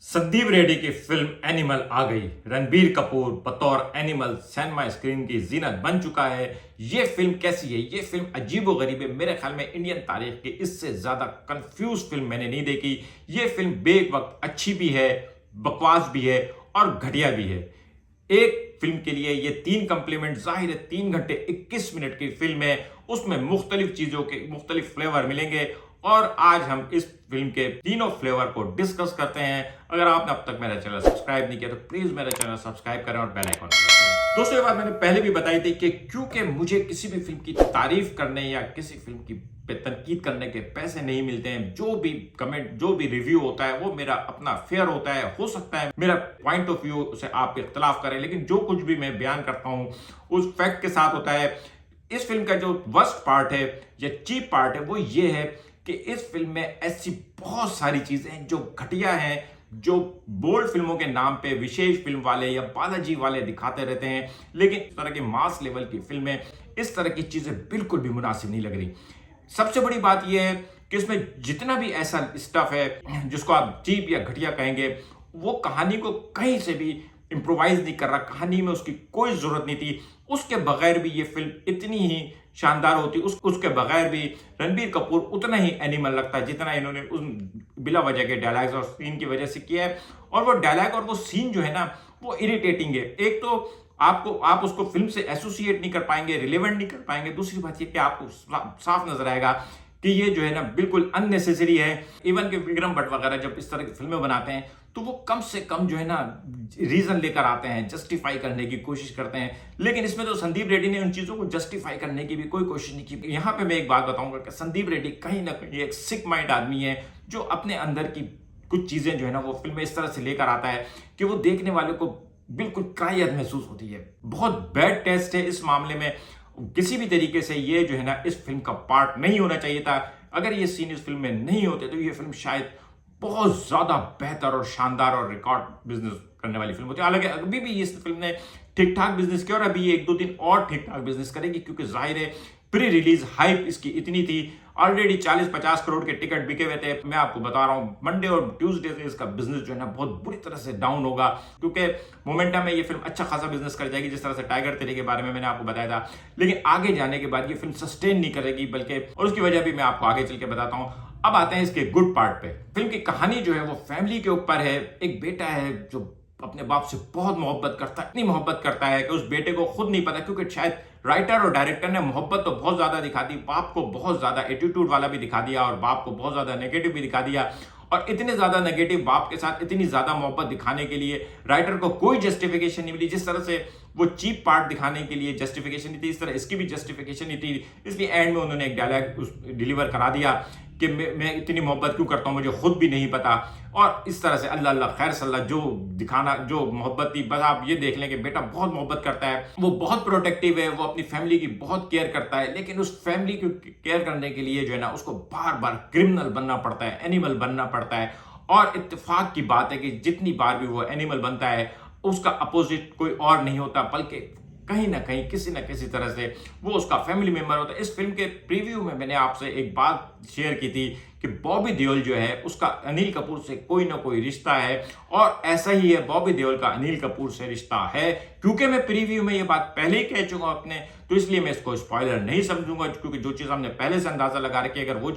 संदीप रेड्डी की film animal आ गई। रणबीर कपूर बतौर एनिमल सिनेमा स्क्रीन की जीनत बन चुका है। ये फिल्म कैसी है? ये फिल्म अजीबोगरीब है। मेरे ख्याल में इंडियन तारीख की इससे ज्यादा कंफ्यूज फिल्म मैंने नहीं देखी। ये फिल्म बेक वक्त अच्छी भी है, बकवास भी है और घटिया भी है। एक फिल्म के लिए ये तीन कंप्लीमेंट, जाहिर है 3 घंटे 21 मिनट की फिल्म है, उसमें मुख्तलिफ चीजों के मुख्तलिफ फ्लेवर मिलेंगे और आज हम इस फिल्म के तीनों फ्लेवर को डिस्कस करते हैं। अगर आपने अब तक मेरा चैनल सब्सक्राइब नहीं किया तो प्लीज मेरा चैनल सब्सक्राइब करें और बेल आइकन प्रेस करें। दोस्तों, ये बात मैंने पहले भी बताई थी कि क्योंकि मुझे किसी भी फिल्म की तारीफ करने या किसी फिल्म की तनकीद करने के पैसे नहीं मिलते हैं। जो भी कमेंट, जो भी रिव्यू होता है वो मेरा अपना फेयर होता है। हो सकता है मेरा पॉइंट ऑफ व्यू से आप इख्तलाफ करें, लेकिन जो कुछ भी मैं बयान करता हूं उस फैक्ट के साथ होता है। इस फिल्म का जो वर्स्ट पार्ट है या चीप पार्ट है वो ये है कि इस फिल्म में ऐसी बहुत सारी चीजें हैं जो घटिया हैं, जो बोल्ड फिल्मों के नाम पे विशेष फिल्म वाले या बालाजी वाले दिखाते रहते हैं, लेकिन इस तरह की मास लेवल की फिल्में इस तरह की चीजें बिल्कुल भी मुनासिब नहीं लग रही। सबसे बड़ी बात यह है कि इसमें जितना भी ऐसा स्टफ है जिसको आप चीप या घटिया कहेंगे, वो कहानी को कहीं से भी इंप्रोवाइज नहीं कर रहा। कहानी में उसकी कोई जरूरत नहीं थी। उसके बगैर भी ये फिल्म इतनी ही शानदार होती, उसके बगैर भी रणबीर कपूर उतना ही एनिमल लगता है जितना इन्होंने उस बिला वजह के डायलॉग्स और सीन की वजह से किया है। और वो डायलॉग और वो सीन जो है ना, वो इरिटेटिंग है। एक तो आप उसको फिल्म से एसोसिएट नहीं कर पाएंगे, रिलेवेंट नहीं कर पाएंगे। दूसरी बात ये कि आपको साफ नजर आएगा कि ये जो है ना बिल्कुल अननेसेसरी है। इवन कि विक्रम भट्ट वगैरह जब इस तरह की फिल्में बनाते हैं तो वो कम से कम जो है ना रीजन लेकर आते हैं, जस्टिफाई करने की कोशिश करते हैं। लेकिन इसमें तो संदीप रेड्डी ने उन चीजों को जस्टिफाई करने की भी कोई कोशिश नहीं की। यहाँ पे मैं एक बात बताऊंगा कि संदीप रेड्डी कहीं ना कहीं एक सिक माइंड आदमी है जो अपने अंदर की कुछ चीजें जो है ना वो फिल्म में इस तरह से लेकर आता है कि वो देखने वाले को बिल्कुल क्रायत महसूस होती है। बहुत बैड टेस्ट है इस मामले में। किसी भी तरीके से ये जो है ना इस फिल्म का पार्ट नहीं होना चाहिए था। अगर ये सीन इस फिल्म में नहीं होते तो ये फिल्म शायद बहुत ज्यादा बेहतर और शानदार और रिकॉर्ड बिजनेस करने वाली फिल्म होती है। हालांकि अभी भी इस फिल्म ने ठीक ठाक बिजनेस किया और अभी ये 1-2 दिन और ठीक ठाक बिजनेस करेगी, क्योंकि जाहिर है प्री रिलीज हाइप इसकी इतनी थी। ऑलरेडी 40-50 करोड़ के टिकट बिके हुए थे। मैं आपको बता रहा हूं मंडे और ट्यूसडे से इसका बिजनेस जो है ना बहुत बुरी तरह से डाउन होगा, क्योंकि मोमेंटम में ये फिल्म अच्छा खासा बिजनेस कर जाएगी, जिस तरह से टाइगर 3 के बारे में मैंने आपको बताया था। लेकिन आगे जाने के बाद ये फिल्म सस्टेन नहीं करेगी, बल्कि और उसकी वजह भी मैं आपको आगे चल के बताता हूं। अब आते हैं इसके गुड पार्ट पे। फिल्म की कहानी जो है वो फैमिली के ऊपर है। एक बेटा है जो अपने बाप से बहुत मोहब्बत करता है, इतनी मोहब्बत करता है कि उस बेटे को खुद नहीं पता, क्योंकि शायद राइटर और डायरेक्टर ने मोहब्बत तो बहुत ज्यादा दिखा दी, बाप को बहुत ज्यादा एटीट्यूड वाला भी दिखा दिया और बाप को बहुत ज्यादा नेगेटिव भी दिखा दिया। और इतने ज्यादा नेगेटिव बाप के साथ इतनी ज्यादा मोहब्बत दिखाने के लिए राइटर को कोई जस्टिफिकेशन नहीं मिली। जिस तरह से वो चीप पार्ट दिखाने के लिए जस्टिफिकेशन नहीं थी, इस तरह इसकी भी जस्टिफिकेशन नहीं थी। इसलिए एंड में उन्होंने एक डायलॉग डिलीवर करा दिया कि मैं इतनी मोहब्बत क्यों करता हूं, मुझे खुद भी नहीं पता। और इस तरह से अल्लाह अल्लाह खैर सल्ला जो दिखाना, जो मोहब्बत थी, बस आप ये देख लें कि बेटा बहुत मोहब्बत करता है, वो बहुत प्रोटेक्टिव है, वो अपनी फैमिली की बहुत केयर करता है। लेकिन उस फैमिली की केयर करने के लिए जो है ना उसको बार बार क्रिमिनल बनना पड़ता है, एनिमल बनना पड़ता है। और इत्तेफाक की बात है कि जितनी बार भी वो एनिमल बनता है उसका अपोजिट कोई और नहीं होता, बल्कि कहीं ना कहीं किसी ना किसी तरह से वो उसका फैमिली मेंबर होता है। इस फिल्म के प्रीव्यू में मैंने आपसे एक बात शेयर की थी कि बॉबी देओल जो है उसका अनिल कपूर से कोई ना कोई रिश्ता है, और ऐसा ही है, बॉबी देओल का अनिल कपूर से रिश्ता है। क्योंकि मैं प्रीव्यू में ये बात पहले ही कह चुका हूं अपने, तो इसलिए मैं इसको स्पॉइलर नहीं समझूंगा, क्योंकि जो चीज हमने पहले से अंदाजा लगा रखी है, अगर वो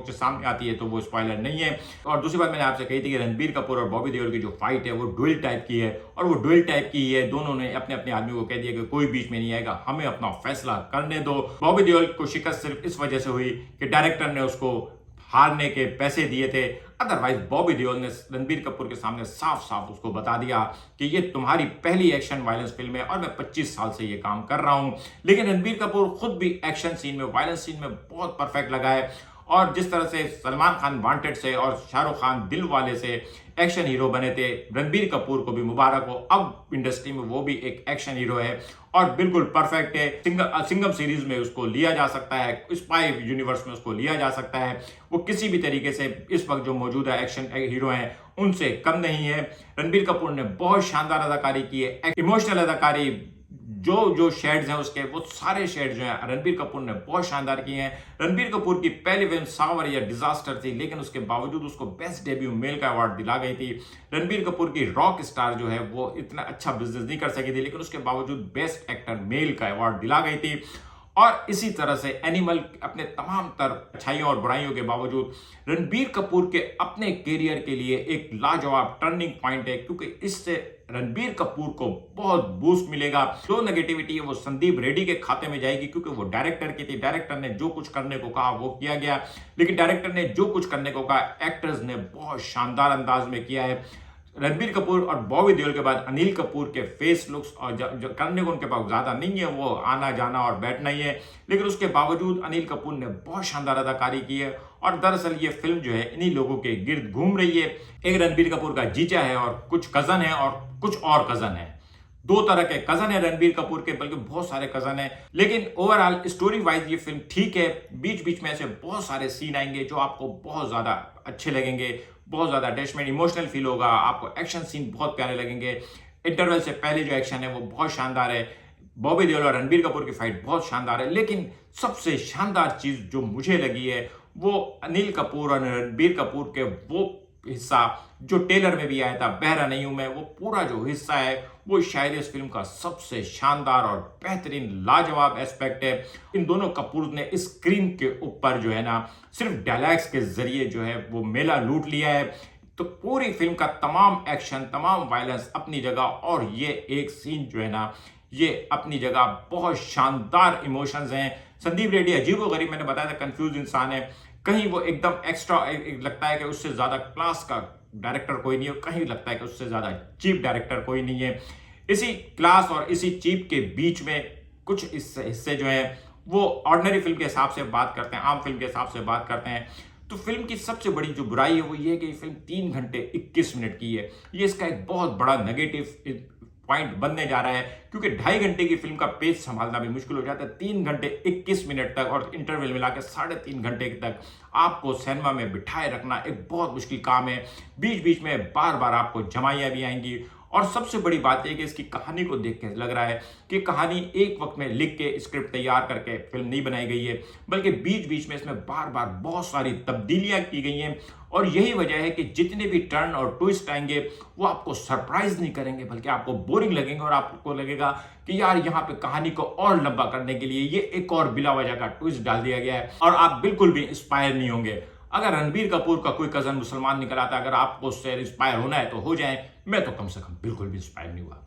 चीज सामने आती है तो वो स्पॉइलर नहीं है। और दूसरी बात मैंने आपसे कही थी कि रणबीर कपूर और बॉबी देओल की जो फाइट है वो डुएल टाइप की है, और वो डुएल टाइप की है। दोनों ने अपने अपने आदमी को कह दिया कि कोई बीच में नहीं आएगा, हमें अपना फैसला करने दो। बॉबी देओल को शिकस्त सिर्फ इस वजह से हुई कि डायरेक्टर ने उसको हारने के पैसे दिए थे। अदरवाइज बॉबी देओल ने रणबीर कपूर के सामने साफ साफ उसको बता दिया कि ये तुम्हारी पहली एक्शन वायलेंस फिल्म है और मैं 25 साल से ये काम कर रहा हूं। लेकिन रणबीर कपूर खुद भी एक्शन सीन में, वायलेंस सीन में बहुत परफेक्ट लगा है। और जिस तरह से सलमान खान वांटेड से और शाहरुख खान दिल वाले से एक्शन हीरो बने थे, रणबीर कपूर को भी मुबारक हो, अब इंडस्ट्री में वो भी एक एक्शन हीरो है और बिल्कुल परफेक्ट है। सिंघम सीरीज में उसको लिया जा सकता है, स्पाई यूनिवर्स में उसको लिया जा सकता है। वो किसी भी तरीके से इस वक्त जो मौजूदा एक्शन हीरो हैं उनसे कम नहीं है। रणबीर कपूर ने बहुत शानदार अदाकारी की है, इमोशनल अदाकारी जो जो शेड्स हैं उसके, वो सारे शेड जो हैं रणबीर कपूर ने बहुत शानदार किए हैं। रणबीर कपूर की पहली फिल्म सावर या डिजास्टर थी, लेकिन उसके बावजूद उसको बेस्ट डेब्यू मेल का अवार्ड दिला गई थी। रणबीर कपूर की रॉक स्टार जो है वो इतना अच्छा बिजनेस नहीं कर सकी थी, लेकिन उसके बावजूद बेस्ट एक्टर मेल का अवार्ड दिला गई थी। और इसी तरह से एनिमल अपने तमाम अच्छाइयों और बुराइयों के बावजूद रणबीर कपूर के अपने करियर के लिए एक लाजवाब टर्निंग पॉइंट है, क्योंकि इससे रणबीर कपूर को बहुत बूस्ट मिलेगा। जो नेगेटिविटी है वो संदीप रेड्डी के खाते में जाएगी, क्योंकि वो डायरेक्टर की थी। डायरेक्टर ने जो कुछ करने को कहा वो किया गया, लेकिन डायरेक्टर ने जो कुछ करने को कहा एक्टर्स ने बहुत शानदार अंदाज में किया है। रणबीर कपूर और बॉबी देओल के बाद अनिल कपूर के फेस लुक्स और जो करने को उनके पास ज्यादा नहीं है, वो आना जाना और बैठना ही है, लेकिन उसके बावजूद अनिल कपूर ने बहुत शानदार अदाकारी की है। और दरअसल ये फिल्म जो है इन्हीं लोगों के गिर्द घूम रही है। एक रणबीर कपूर का जीजा है और कुछ कजन है और कुछ और कजन है। दो तरह के कजन है रणबीर कपूर के, बल्कि बहुत सारे कजन है। लेकिन ओवरऑल स्टोरी वाइज ये फिल्म ठीक है। बीच बीच में ऐसे बहुत सारे सीन आएंगे जो आपको बहुत ज्यादा अच्छे लगेंगे, बहुत ज्यादा अटैचमेंट इमोशनल फील होगा आपको। एक्शन सीन बहुत प्यारे लगेंगे। इंटरवल से पहले जो एक्शन है वो बहुत शानदार है। बॉबी देओल और रणबीर कपूर की फाइट बहुत शानदार है। लेकिन सबसे शानदार चीज जो मुझे लगी है वो अनिल कपूर और रणबीर कपूर के वो हिस्सा जो टेलर में भी आया था, बहरा नहीं हूं मैं, वो पूरा जो हिस्सा है वो शायद इस फिल्म का सबसे शानदार और बेहतरीन लाजवाब एस्पेक्ट है। इन दोनों कपूर ने स्क्रीन के ऊपर जो है ना सिर्फ डायलॉग्स के जरिए जो है वो मेला लूट लिया है। तो पूरी फिल्म का तमाम एक्शन, तमाम वायलेंस अपनी जगह, और ये एक सीन जो है ना ये अपनी जगह बहुत शानदार इमोशंस हैं। संदीप रेड्डी अजीबोगरीब, मैंने बताया था, कंफ्यूज इंसान है। कहीं वो एकदम एक्स्ट्रा लगता है कि उससे ज्यादा क्लास का डायरेक्टर कोई नहीं है, कहीं लगता है कि उससे ज्यादा चीप डायरेक्टर कोई नहीं है। इसी क्लास और इसी चीप के बीच में कुछ हिस्से जो है वो ऑर्डिनरी फिल्म के हिसाब से बात करते हैं, आम फिल्म के हिसाब से बात करते हैं। तो फिल्म की सबसे बड़ी जो बुराई है वो ये है कि फिल्म 3 घंटे 21 मिनट की है। ये इसका एक बहुत बड़ा नेगेटिव पॉइंट बनने जा रहा है, क्योंकि 2.5 घंटे की फिल्म का पेज संभालना भी मुश्किल हो जाता है। 3 घंटे 21 मिनट तक और इंटरवल मिला के 3.5 घंटे तक आपको सिनेमा में बिठाए रखना एक बहुत मुश्किल काम है। बीच बीच में बार बार आपको जमाइयां भी आएंगी। और सबसे बड़ी बात यह कि इसकी कहानी को देख के लग रहा है कि कहानी एक वक्त में लिख के स्क्रिप्ट तैयार करके फिल्म नहीं बनाई गई है, बल्कि बीच बीच में इसमें बार बार बहुत सारी तब्दीलियां की गई हैं। और यही वजह है कि जितने भी टर्न और ट्विस्ट आएंगे वो आपको सरप्राइज नहीं करेंगे, बल्कि आपको बोरिंग लगेंगे और आपको लगेगा कि यार यहाँ पे कहानी को और लंबा करने के लिए ये एक और बिला वजह का ट्विस्ट डाल दिया गया है, और आप बिल्कुल भी इंस्पायर नहीं होंगे। अगर रणबीर कपूर का कोई कजन मुसलमान निकल आता, अगर आपको उससे इंस्पायर होना है तो हो जाए, मैं तो कम से कम बिल्कुल भी इंस्पायर नहीं हुआ।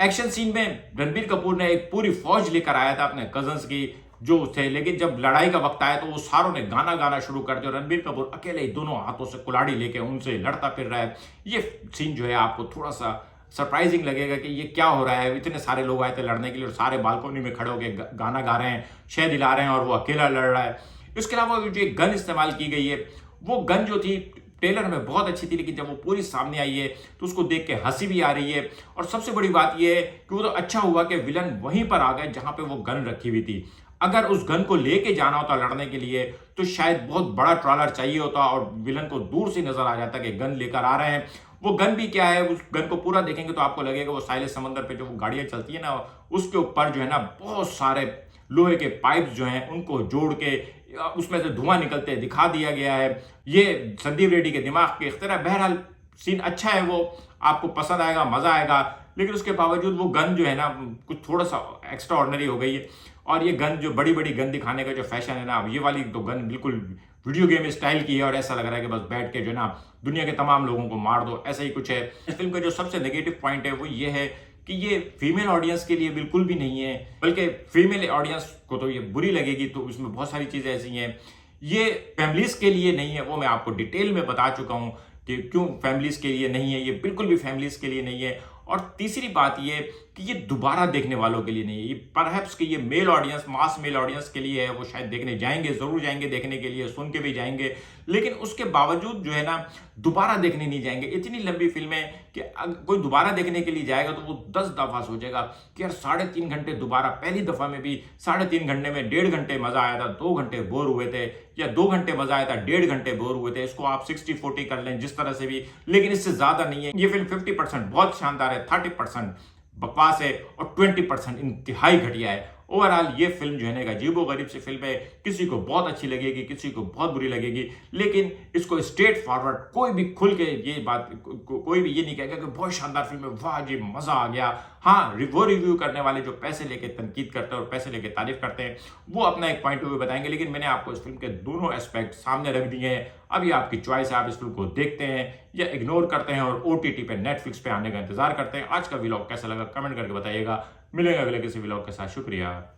एक्शन सीन में रणबीर कपूर ने एक पूरी फौज लेकर आया था अपने कजन्स की जो थे, लेकिन जब लड़ाई का वक्त आया तो वो सारों ने गाना गाना शुरू कर दिया। रणबीर कपूर अकेले ही दोनों हाथों से कुल्हाड़ी लेके उनसे लड़ता फिर रहा है। ये सीन जो है आपको थोड़ा सा सरप्राइजिंग लगेगा कि ये क्या हो रहा है। इतने सारे लोग आए थे लड़ने के लिए और सारे बालकोनी में खड़े होकर गाना गा रहे हैं, शह दिला रहे हैं, और वो अकेला लड़ रहा है। इसके अलावा जो एक गन इस्तेमाल की गई है वो गन जो थी ट्रेलर में बहुत अच्छी थी, लेकिन जब वो पूरी सामने आई है तो उसको देख के हंसी भी आ रही है। और सबसे बड़ी बात यह है कि वो तो अच्छा हुआ कि विलन वहीं पर आ गए जहां पे वो गन रखी हुई थी। अगर उस गन को लेके जाना होता लड़ने के लिए तो शायद बहुत बड़ा ट्रॉलर चाहिए होता और विलन को दूर से नजर आ जाता कि गन लेकर आ रहे हैं। वो गन भी क्या है, उस गन को पूरा देखेंगे तो आपको लगेगा वो साहिल समंदर पे जो गाड़ियां चलती है ना उसके ऊपर जो है ना बहुत सारे लोहे के पाइप जो हैं उनको जोड़ के उसमें से धुआं निकलते दिखा दिया गया है। ये संदीप रेड्डी के दिमाग के इख्तियार। बहरहाल सीन अच्छा है, वो आपको पसंद आएगा, मजा आएगा, लेकिन उसके बावजूद वो गन जो है ना कुछ थोड़ा सा एक्स्ट्रा ऑर्डिनरी हो गई है। और ये गन जो बड़ी बड़ी गन दिखाने का जो फैशन है ना, ये वाली तो गन बिल्कुल वीडियो गेम स्टाइल की है और ऐसा लग रहा है कि बस बैठ के जो है ना दुनिया के तमाम लोगों को मार दो, ऐसा ही कुछ है। इस फिल्म का जो सबसे नेगेटिव पॉइंट है वो ये है कि ये फीमेल ऑडियंस के लिए बिल्कुल भी नहीं है, बल्कि फीमेल ऑडियंस को तो ये बुरी लगेगी। तो इसमें बहुत सारी चीजें ऐसी हैं, ये फैमिलीज के लिए नहीं है, वो मैं आपको डिटेल में बता चुका हूं कि क्यों फैमिलीज के लिए नहीं है। ये बिल्कुल भी फैमिलीज के लिए नहीं है। और तीसरी बात ये कि ये दोबारा देखने वालों के लिए नहीं है। ये परहैप्स कि ये mail audience, mass mail audience के लिए है, वो शायद देखने जाएंगे, जरूर जाएंगे देखने के लिए, सुन के भी जाएंगे, लेकिन उसके बावजूद जो है ना दोबारा देखने नहीं जाएंगे। इतनी लंबी फिल्म है कि कोई दोबारा देखने के लिए जाएगा तो वो 10 दफा सोचेगा कि यार 3.5 घंटे दोबारा, पहली दफा में भी 3.5 घंटे में 1.5 घंटे मजा आया था, 2 घंटे बोर हुए थे, या 2 घंटे मजा आया था, 1.5 घंटे बोर हुए थे। इसको आप 60-40 कर लें जिस तरह से भी, लेकिन इससे ज्यादा नहीं है। ये फिल्म 50% बहुत शानदार है, 30% बकवास है और 20% इंतहाई घटिया है। ओवरऑल ये फिल्म जो है ना एक अजीबो-गरीब सी फिल्म है, किसी को बहुत अच्छी लगेगी, किसी को बहुत बुरी लगेगी, लेकिन इसको स्ट्रेट फॉरवर्ड कोई भी खुल के ये बात कोई भी ये नहीं कहेगा कि बहुत शानदार फिल्म है, वाह जी मज़ा आ गया। हाँ, वो रिव्यू करने वाले जो पैसे लेके तनकीद करते हैं और पैसे लेके तारीफ़ करते हैं, वो अपना एक पॉइंट ऑफ व्यू बताएँगे, लेकिन मैंने आपको इस फिल्म के दोनों एस्पेक्ट सामने रख दिए हैं। अब ये आपकी चॉइस है, आप इस फिल्म को देखते हैं या इग्नोर करते हैं और ओटीटी पे, नेटफ्लिक्स पे आने का इंतज़ार करते हैं। आज का व्लॉग कैसा लगा कमेंट करके बताइएगा। मिलेंगे अगले किसी व्लॉग के साथ। शुक्रिया।